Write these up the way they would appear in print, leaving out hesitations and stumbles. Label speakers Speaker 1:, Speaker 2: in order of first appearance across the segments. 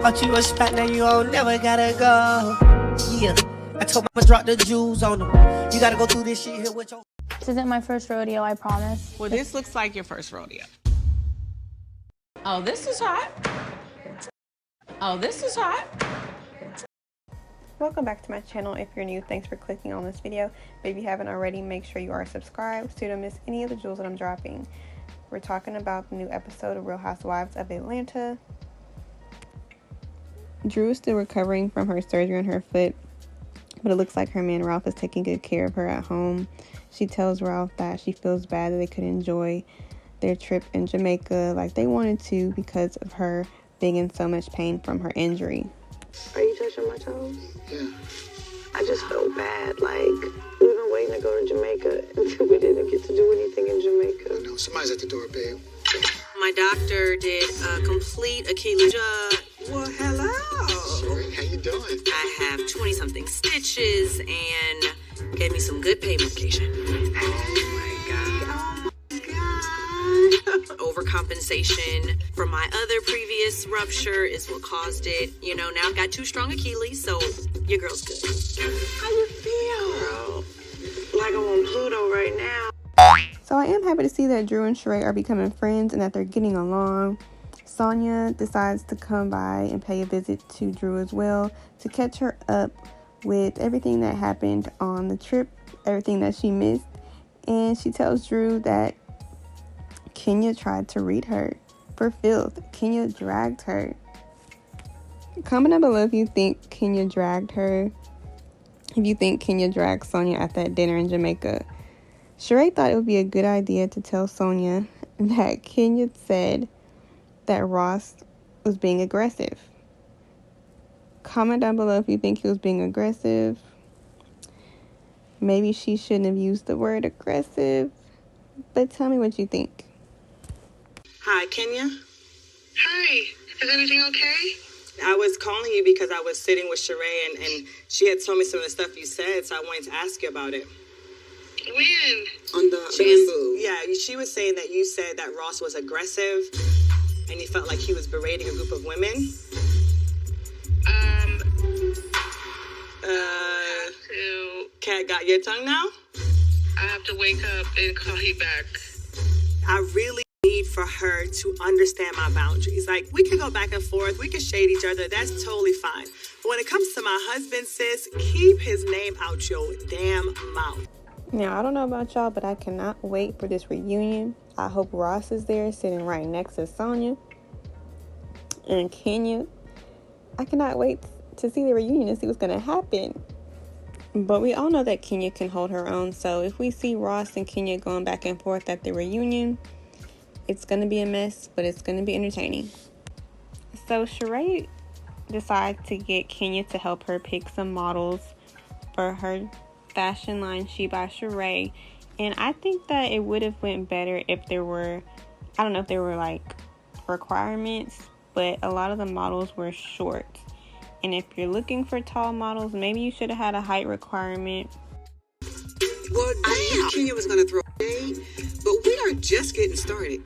Speaker 1: Bought you a spot, now you don't never gotta go. Yeah, I told mama drop the jewels on them. You gotta go through this shit here with your...
Speaker 2: This isn't my first rodeo, I promise.
Speaker 3: Well, this looks like your first rodeo. Oh, this is hot. Oh, this is hot.
Speaker 4: Welcome back to my channel. If you're new, thanks for clicking on this video. But if you haven't already, make sure you are subscribed so you don't miss any of the jewels that I'm dropping. We're talking about the new episode of Real Housewives of Atlanta. Drew is still recovering from her surgery on her foot, but it looks like her man Ralph is taking good care of her at home. She tells Ralph that she feels bad that they couldn't enjoy their trip in Jamaica like they wanted to because of her being in so much pain from her injury.
Speaker 5: Are you touching my toes?
Speaker 6: Yeah.
Speaker 5: I just felt bad. Like, we've been waiting to go to Jamaica until we didn't get to do anything in Jamaica.
Speaker 6: I know. Somebody's at the door, babe.
Speaker 7: My doctor did a complete Achilles.
Speaker 5: Well, hello.
Speaker 6: Sorry, how you doing?
Speaker 7: I have 20-something stitches and gave me some good pain medication.
Speaker 5: Oh, my God.
Speaker 7: Overcompensation from my other previous rupture is what caused it. You know, now I've got 2 strong Achilles, so your girl's good.
Speaker 5: How you feel? Girl, like I'm on Pluto right now.
Speaker 4: So I am happy to see that Drew and Sheree are becoming friends and that they're getting along. Sonia decides to come by and pay a visit to Drew as well to catch her up with everything that happened on the trip, everything that she missed. And she tells Drew that Kenya tried to read her for filth. Kenya dragged her. Comment down below if you think Kenya dragged her. If you think Kenya dragged Sonia at that dinner in Jamaica. Sheree thought it would be a good idea to tell Sonia that Kenya said that Ross was being aggressive. Comment down below if you think he was being aggressive. Maybe she shouldn't have used the word aggressive, but tell me what you think.
Speaker 7: Hi, Kenya.
Speaker 5: Hi, is everything okay?
Speaker 7: I was calling you because I was sitting with Sheree and she had told me some of the stuff you said, so I wanted to ask you about it.
Speaker 5: When?
Speaker 7: On the bamboo. She was saying that you said that Ross was aggressive and you felt like he was berating a group of women. Cat got your tongue now?
Speaker 5: I have to wake up and call you back.
Speaker 7: I really need for her to understand my boundaries. Like, we can go back and forth, we can shade each other, that's totally fine. But when it comes to my husband, sis, keep his name out your damn mouth.
Speaker 4: Now, I don't know about y'all, but I cannot wait for this reunion. I hope Ross is there sitting right next to Sonia and Kenya. I cannot wait to see the reunion and see what's going to happen. But we all know that Kenya can hold her own. So if we see Ross and Kenya going back and forth at the reunion, it's going to be a mess, but it's going to be entertaining. So Sheree decides to get Kenya to help her pick some models for her fashion line She by Sheree. And I think that it would have went better if there were, I don't know if there were like requirements, but a lot of the models were short. And if you're looking for tall models, maybe you should have had a height requirement.
Speaker 7: Well, I knew Kenya was going to throw shade, but we are just getting started.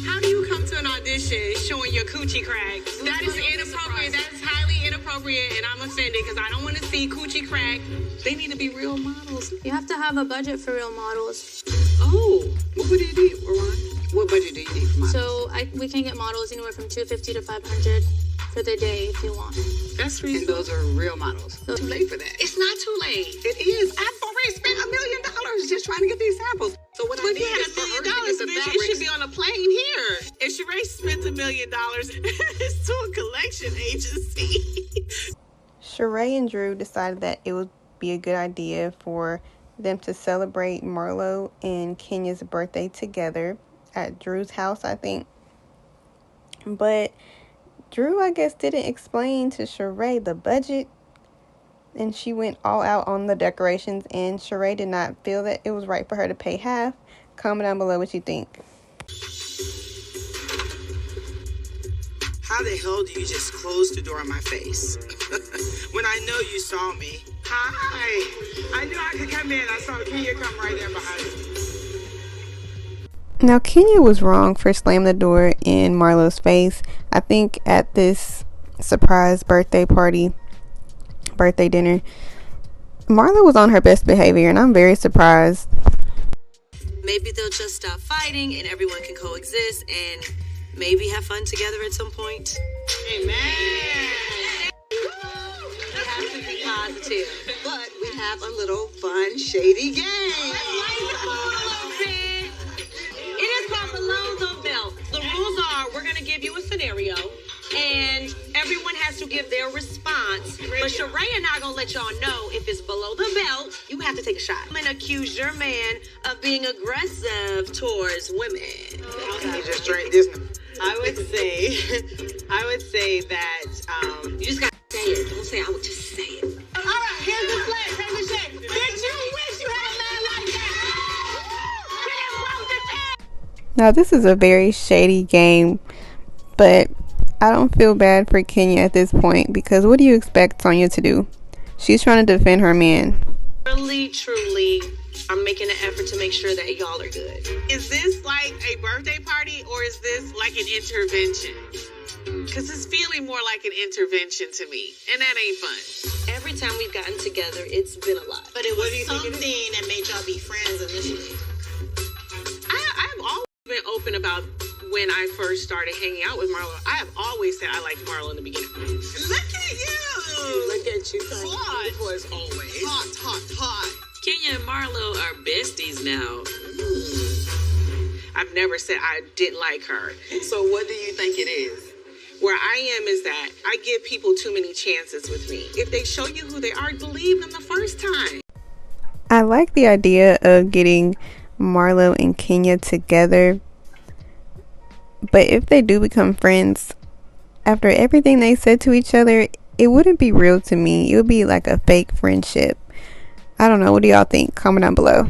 Speaker 7: How do you come to an audition showing your coochie crack?
Speaker 5: That is inappropriate. That is highly inappropriate, and I'm offended because I don't want to see coochie crack.
Speaker 7: They need to be real models.
Speaker 2: You have to have a budget for real models.
Speaker 7: Oh, what do you need, Ron? What budget do you need for models?
Speaker 2: So we can get models anywhere from $250 to $500 for the day if you want.
Speaker 7: That's reasonable. And those are real models. Too late for that.
Speaker 5: It's not too late.
Speaker 7: It is. I've already spent $1 million just trying to get these samples. So what I need is for her to get the
Speaker 5: bitch,
Speaker 7: fabrics.
Speaker 5: it should be on a plane here.
Speaker 3: If Sheree spent $1 million, it's to a collection agency.
Speaker 4: Sheree and Drew decided that it would be a good idea for them to celebrate Marlo and Kenya's birthday together at Drew's house, I think. But Drew, I guess, didn't explain to Sheree the budget, and she went all out on the decorations, and Sheree did not feel that it was right for her to pay half. Comment down below what you think.
Speaker 7: How the hell do you just close the door in my face? When I know you saw me. Hi. I knew I could come in. I saw Kenya come right there behind me.
Speaker 4: Now, Kenya was wrong for slamming the door in Marlo's face. I think at this surprise birthday dinner, Marlo was on her best behavior, and I'm very surprised.
Speaker 8: Maybe they'll just stop fighting and everyone can coexist and maybe have fun together at some point.
Speaker 7: Amen.
Speaker 8: We have to be positive.
Speaker 5: But we have a little fun, shady game.
Speaker 3: It is called Below the Belt. The rules are we're going to give you a scenario, and everyone has to give their response. But Sheree and I are going to let y'all know if it's below the belt, you have to take a shot. I'm going to accuse your man of being aggressive towards women.
Speaker 5: You just drank Disney.
Speaker 7: I would say that
Speaker 3: You just got to say it. Don't say I would just say it.
Speaker 7: all right, here's the flag, here's the shake. Bitch, you wish you had a man like that.
Speaker 4: Now, this is a very shady game, but I don't feel bad for Kenya at this point, because what do you expect Sonya to do? She's trying to defend her man.
Speaker 3: Really, truly, I'm making an effort to make sure that y'all are good.
Speaker 7: Is this like a birthday party or is this like an intervention? Because it's feeling more like an intervention to me, and that ain't fun.
Speaker 3: Every time we've gotten together, it's been a lot.
Speaker 8: But it was something that made y'all be friends initially.
Speaker 7: I've always been open about when I first started hanging out with Marlo. I have always said I liked Marlo in the beginning. Look at you!
Speaker 8: Look at you.
Speaker 7: Hot.
Speaker 8: It was always.
Speaker 7: Hot.
Speaker 3: Kenya and Marlo are besties now.
Speaker 7: I've never said I didn't like her.
Speaker 8: So what do you think it is?
Speaker 7: Where I am is that I give people too many chances with me. If they show you who they are, believe them the first time.
Speaker 4: I like the idea of getting Marlo and Kenya together, but if they do become friends, after everything they said to each other, it wouldn't be real to me. It would be like a fake friendship. I don't know. What do y'all think? Comment down below.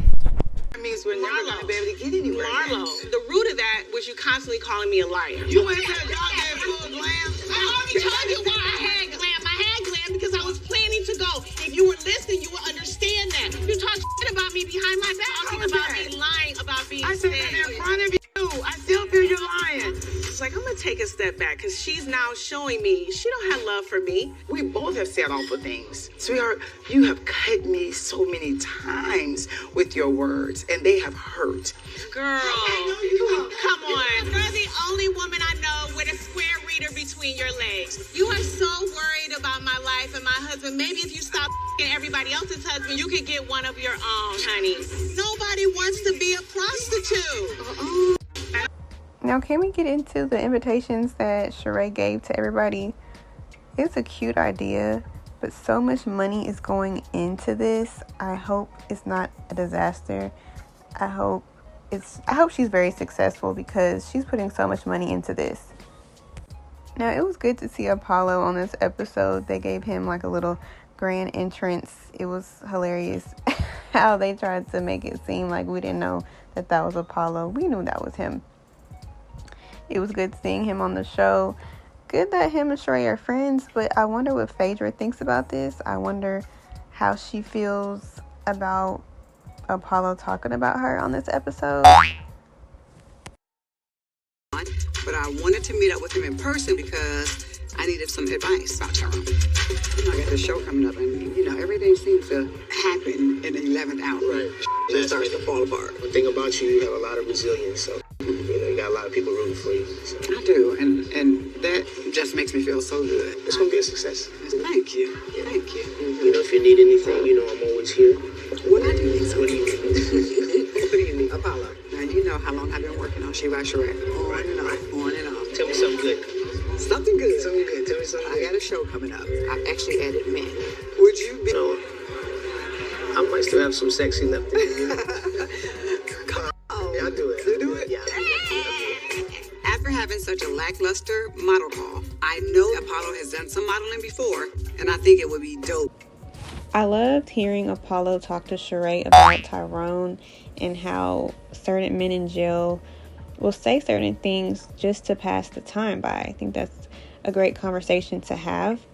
Speaker 5: That means we're never going to be able to get anywhere.
Speaker 7: Marlo, the root of that was you constantly calling me a liar.
Speaker 5: You ain't had goddamn full glam.
Speaker 7: I already told you why I had glam. I had glam because I was planning to go. If you were listening, you would understand that. You talk shit about me behind my back. Talking about me lying about being
Speaker 5: I said that in front of you. I still feel you're lying.
Speaker 7: It's like, I'm going to take a step back because she's now showing me she don't have love for me.
Speaker 5: We both have said awful things. Sweetheart, you have cut me so many times with your words, and they have hurt.
Speaker 7: Girl, come on. You're the only woman I know with a square reader between your legs. You are so worried about my life and my husband. Maybe if you stop everybody else's husband, you could get one of your own, honey. Nobody wants to be a prostitute.
Speaker 4: Now, can we get into the invitations that Sheree gave to everybody? It's a cute idea, but so much money is going into this. I hope it's not a disaster. I hope she's very successful, because she's putting so much money into this. Now, it was good to see Apollo on this episode. They gave him like a little grand entrance. It was hilarious how they tried to make it seem like we didn't know that was Apollo. We knew that was him. It was good seeing him on the show. Good that him and Sheree are friends, but I wonder what Phaedra thinks about this. I wonder how she feels about Apollo talking about her on this episode.
Speaker 5: But I wanted to meet up with him in person because I needed some advice about Tyrone. I got the show coming up, and everything seems to happen in the 11th hour.
Speaker 6: Right.
Speaker 5: It starts to fall apart.
Speaker 6: One thing about you, you have a lot of resilience. So, you got a lot of people rooting for you. So.
Speaker 5: I do, and that just makes me feel so good.
Speaker 6: It's going to be a success.
Speaker 5: Thank you. Thank you.
Speaker 6: If you need anything, I'm always here.
Speaker 5: What I do need
Speaker 6: What do you need?
Speaker 5: What do you need? Apollo. Now, you know how long I've been working on She by Sheree. On and off.
Speaker 6: Tell me something good.
Speaker 5: Something good.
Speaker 6: Something good. Tell me something
Speaker 5: I
Speaker 6: good.
Speaker 5: got a show coming up. I've actually added men. Would you be...
Speaker 6: No. I might still have some sexy left in you.
Speaker 5: Come on.
Speaker 6: Yeah, I'll do it.
Speaker 5: You do it?
Speaker 6: Yeah, I'll do it.
Speaker 5: After having such a lackluster model call, I know Apollo has done some modeling before, and I think it would be dope.
Speaker 4: I loved hearing Apollo talk to Sheree about Tyrone and how certain men in jail will say certain things just to pass the time by. I think that's a great conversation to have.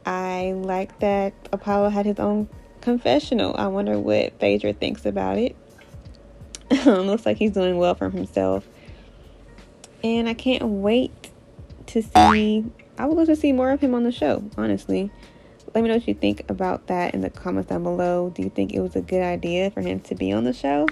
Speaker 4: I like that Apollo had his own confessional. I wonder what Phaedra thinks about it. Looks like he's doing well for himself. And I can't wait to see I would love to see more of him on the show, honestly. Let me know what you think about that in the comments down below. Do you think it was a good idea for him to be on the show?